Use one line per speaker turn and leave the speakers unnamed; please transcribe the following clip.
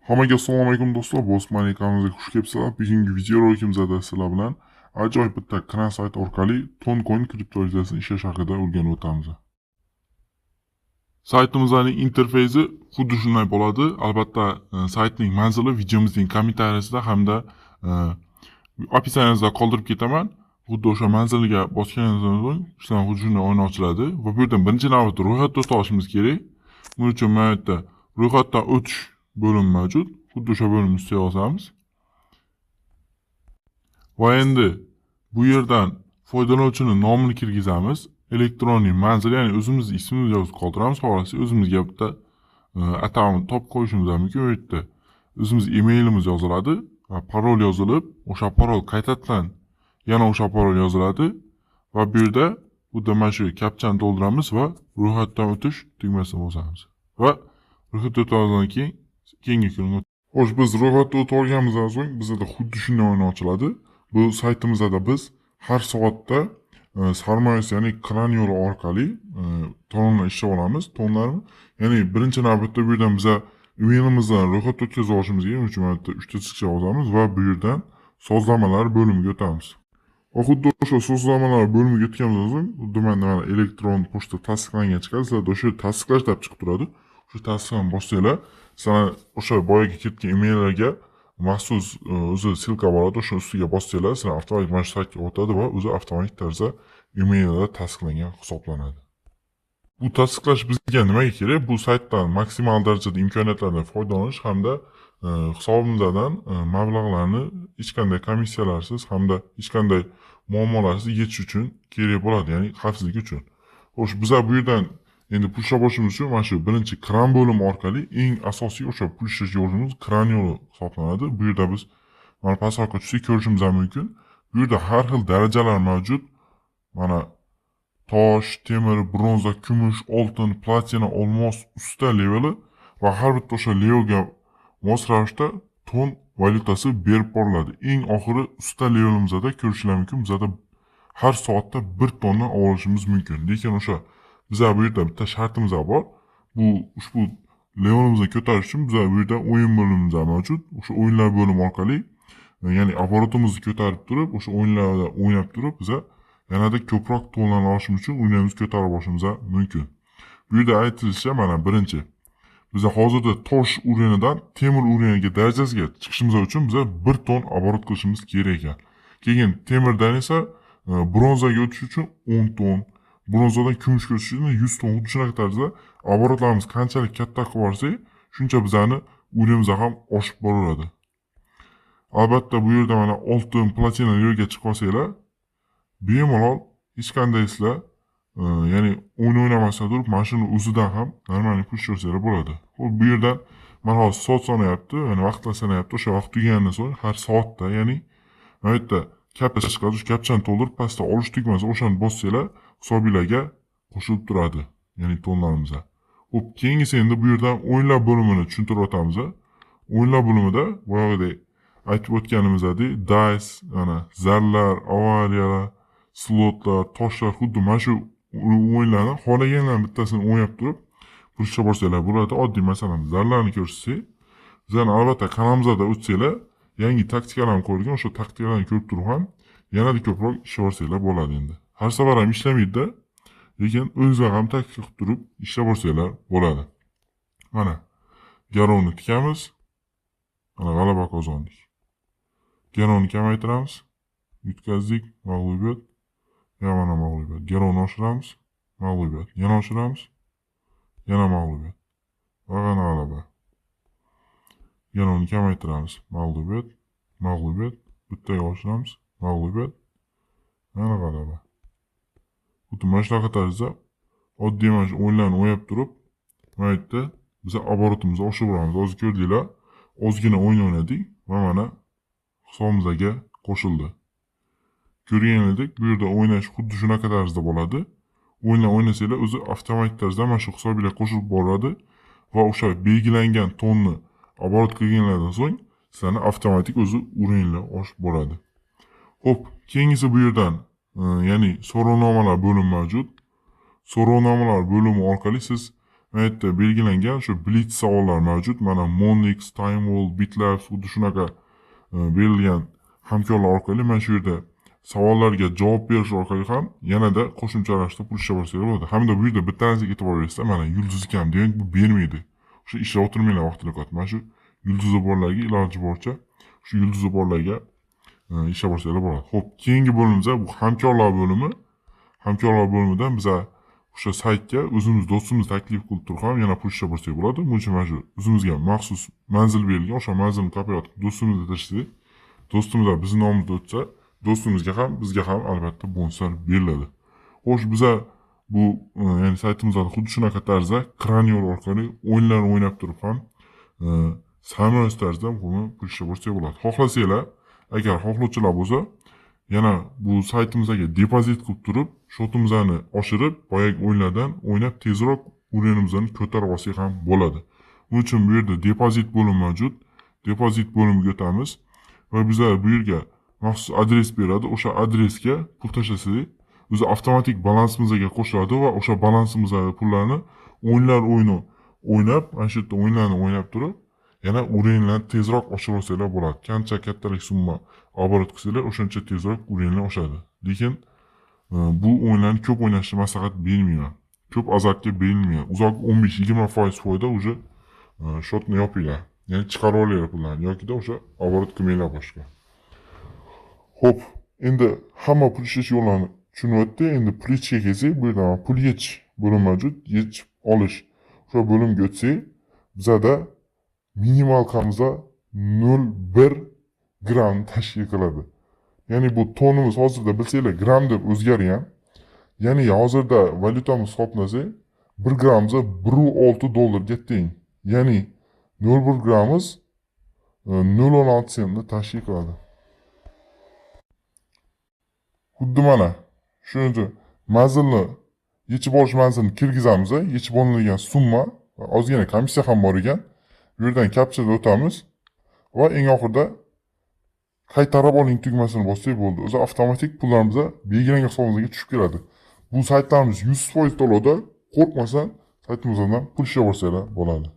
Hammaga assalomu alaykum do'stlar, Bosman ekanimizga xush kelibsizlar. Bugungi videorolikimizda sizlar bilan ajoyib bitta kran sayt orqali Toncoin kriptovalizasiyasini ishlash haqida o'rganib o'tamiz. Saytimizning interfeysi xuddi shunday bo'ladi. Albatta, saytning manzili videomizning kommentariyasida hamda opisiyaningizda qoldirib ketaman. Xuddi o'sha manziliga bosganingizdan so'ng sizlar xuddi shunday oyna ochiladi va bu yerdan birinchi navbatda ro'yxatga o'ta olishimiz kerak. Buning uchun mana bu yerda ro'yxatdan o'tish bo'lim mavjud. Xuddi o'sha bo'limni ustiga bosamiz. Va endi bu yerdan foydalanuvchining nomini kirgizamiz. Elektronik manzil, ya'ni o'zimizning ismimizni yozib qoldiramiz. Xohlasak o'zimizga bitta atamni topib qo'yishimiz mumkin. Bu yerda o'zimiz emailimiz yoziladi va parol yozilib, o'sha parol qaytadan yana o'sha parol yoziladi va bu yerda mana shu kapchani to'ldiramiz va ro'yxatdan o'tish tugmasini bosamiz. Va ro'yxatdan o'tgandan keyin keyingi kunga. Xo'sh, biz ro'yxatdan o'tib olganimizdan so'ng bizda xuddi shunday oyna ochiladi. Bu saytimizda biz har soatda sarmoyasi, ya'ni kran yo'li orqali tonlar ishlab olamiz. Tonlarni, ya'ni birinchi navbatda bu yerdan biza emailimizdan ro'yxatga o'tkazib olishimiz kerak. Shuning uchun mana bu yerda 3 ta chizgicha bosamiz va bu yerdan sozlamalar bo'limiga o'tamiz. Va xuddi o'sha sozlamalar bo'limiga o'tganimizdan so'ng, xuddi mana elektron pochta tasdiqlangan chiqadi. Sizlarda o'sha tasdiqlash deb chiqib turadi. Shu tasdiqni bossanglar, sizlar o'sha boyaga ketgan emaillarga maxsus o'zi silka bo'ladi. O'sha ustiga bossanglar, sizlar avtomatik mana shu saytga o'tadi va o'zi avtomatik tarzda emaillar tasdiqlangan hisoblanadi. Bu tasdiqlash bizga nimaga kerak? Bu saytdan maksimal darajada imkoniyatlardan foydalanish hamda hisobimizdan mablag'larni hech qanday komissiyalarsiz hamda hech qanday muammolarsiz yetish uchun kerak bo'ladi, ya'ni xavfsizlik uchun. Xo'sh, bizlar bu yerdan endi pul ishlab olishimiz uchun mana shu birinchi kran bo'limi orqali eng asosiy o'sha pul ishlash yo'limiz kran yo'li hisoblanadi. Bu yerda biz mana pastroqqa tushsak ko'rishimiz mumkin. Bu yerda har xil darajalar mavjud. Mana tosh, temir, bronza, kumush, oltin, platina, olmos, usta leveli va har bitta o'sha levelga mos ravishda ton valyutasi berib boriladi. Eng oxiri usta levelimizda ko'rishlar mumkin. Bizda har soatda 1 tonna olishimiz mumkin. Lekin o'sha bizlar bu yerda bitta shartimiz bor. Bu ushbu levelimizni ko'tarish uchun bizlar bu yerda o'yin bo'limimiz mavjud. O'sha o'yinlar bo'limi orqali, ya'ni oborotimizni ko'tarib turib, o'sha o'yinlarda o'ynab turib bizlar yanada ko'proq tonlarni olishimiz uchun o'yinimizni ko'tarib olishimiz mumkin. Bu yerda aytilishicha mana birinchi biz hozirda tosh o'rnidan temir o'rniga darajasiga chiqishimiz uchun biz 1 ton oborot qilishimiz kerak ekan. Keyin temirdan esa bronzaga o'tish uchun 10 ton, bronzadan kumushga o'tish uchun 100 ton. Xuddi shunaqa tarzda oborotlarimiz qanchalik katta qilib borsak, shuncha bizani o'yinimiz ham oshib boraveradi. Albatta bu yerda mana oltin, platina yo'lga chiqib olsanglar, bemalol hech qanday sizlar ya'ni o'yin o'ynamasdan turib mana shuni o'zidan ham normal pul ishlashlar bo'ladi. Xo'p, bu yerdan mana hozir soat sanayapti, ya'ni vaqtlar sanayapti. O'sha vaqt tugaganidan so'ng har soatda, ya'ni mana bu yerda kapcha chiqadi. Shu kapchani to'ldirib pastda olish tugmasi o'shani bossanglar hisobingizga qo'shilib turadi, ya'ni tonlarimiz. Xo'p, keyingisi endi bu yerdan o'yinlar bo'limini tushuntirib o'tamiz. O'yinlar bo'limida boyagidek aytib o'tganimizdek dice, mana zarlar, avariyalar, slotlar, toshlar, xuddi mana shu o'yinlarni xohlaganlar bittasini o'ynab turib pul ishlab olsanglar bo'ladi. Oddiy masalan zarlarni ko'rsak, sizlar albatta kanalimizda o'tsanglar, yangi taktikalarni qo'yilgan, o'sha taktikalarni ko'rib turib ham yanada ko'proq ishlab olsanglar bo'ladi endi. Har safar ham ishlamaydi-da, lekin o'zingizlar ham taktika qilib turib ishlab olsanglar bo'ladi. Mana garovni tikamiz. Mana g'alaba qozondik. Garovni kamaytiramiz. Yutkazdik, mag'lubiyat. Yana mag'lubiyat. Garovni oshiramiz, mag'lubiyat. Yana oshiramiz, yana mag'lubiyat. Va yana g'alaba. Garovni kamaytiramiz, mag'lubiyat, mag'lubiyat. Bittaga oshiramiz, mag'lubiyat, yana g'alaba. Xuddi mana shunaqa tarzda oddiy mana shu o'yinlarni o'ynab turib, mana bu yerda biz oborotimizni oshirib boramiz. Hozir ko'rdinglar, ozgina o'yin o'ynadik va mana hisobimizga qo'shildi. Ko'rganingizdek, bu yerda o'ynash xuddi shunaqa tarzda bo'ladi. O'yinlar o'ynasanglar, o'zi avtomatik tarzda mana shu hisobga qo'shilib boradi va o'sha belgilangan tonni oborot qilganlardan so'ng sizlarni avtomatik o'zi o'yinlar oshib boradi. Xo'p, keyingisi bu yerdan ya'ni so'rovnomalar bo'limi mavjud. So'rovnomalar bo'limi orqali siz mana bu yerda belgilangan shu blitz savollar mavjud. Mana Monix, Timewall, Bitlabs xuddi shunaqa berilgan hamkorlar orqali mana shu yerda savollarga javob berish orqali ham yanada qo'shimcha ravishda pul ishlab olsanglar bo'ladi. Hamda bu yerda bitta narsaga e'tibor bersanglar, mana yulduzi kam, demak bu bermaydi. O'sha ishlab o'tirmanglar vaqtini yo'qotib. Mana shu yulduzi borlarga iloji boricha shu yulduzi borlarga ishlab olsanglar bo'ladi. Xo'p, keyingi bo'limimiz bu hamkorlar bo'limi. Hamkorlar bo'limidan biz o'sha saytga o'zimiz do'stimiz taklif qilib turib ham yana pul ishlab olsak bo'ladi. Buning uchun mana shu o'zimizga maxsus manzil berilgan, o'sha manzilni kopiyalab do'stimizga tashlasak, do'stimiz bizni nomimizda o'tsa, do'stimizga ham bizga ham albatta bonuslar beriladi. Xo'sh, biz bu ya'ni saytimizda xuddi shunaqa tarzda kran yo'l orqali o'yinlarni o'ynab turib ham samolyot tarzda buni pul ishlab olsak bo'ladi. Xohlasanglar, agar xohlovchilar bo'lsa, yana bu saytimizga depozit qilib turib, shotimizni oshirib, boyagi o'yinlardan o'ynab tezroq urinimizni ko'tarib olsak ham bo'ladi. Buning uchun bu yerda depozit bo'limi mavjud. Depozit bo'limiga o'tamiz va bizlar bu yerga maxsus adres beradi. O'sha adresga pul tashlasak, o'zi avtomatik balansimizga qo'shiladi va o'sha balansimizga pullarni o'yinlar o'ynab, mana shu yerda o'yinlarni o'ynab turib, yana urinlarni tezroq oshirib olsanglar bo'ladi. Qancha kattalik summa oborot qilsanglar, o'shancha tezroq urinlar oshadi. Lekin bu o'yinlarni ko'p o'ynashni maslahat bermayman. Ko'p azartga berilmayman. Uzoq 15-20% foyda уже shotni yopinglar. Ya'ni chiqarib olinglar pullarni yoki o'sha oborot qilmanglar boshqa. Xo'p, endi hamma pul ishlash yo'llarini tushunyapti. Endi pul yechishga kelsak, bu yerda pul yechish bo'limi mavjud. Yechib olish. O'sha bo'limga o'tsak, bizada minimalkamizda 0,1 gram tashkil qiladi. Ya'ni bu tonimiz hozirda bilsanglar gram deb o'zgargan. Ya'ni hozirda valyutamiz hisoblasak 1 gramimiz 1,6 dollarga teng. Ya'ni 0,1 gramimiz 0,16 sentni tashkil qiladi. Xuddi mana shuning uchun manzilni yechib olish manzilini kirgizamiz. Yechib olingan summa ozgina komissiya ham bor ekan. Bu yerdan kapchada o'tamiz va eng oxirida qaytarib oling tugmasini bossak bo'ldi. O'zi avtomatik pullarimiz belgilangan hisobimizga tushib keladi. Bu saytlarimiz 100% to'lovda. Qo'rqmasdan saytimizdan pul ishlab olsanglar bo'ladi.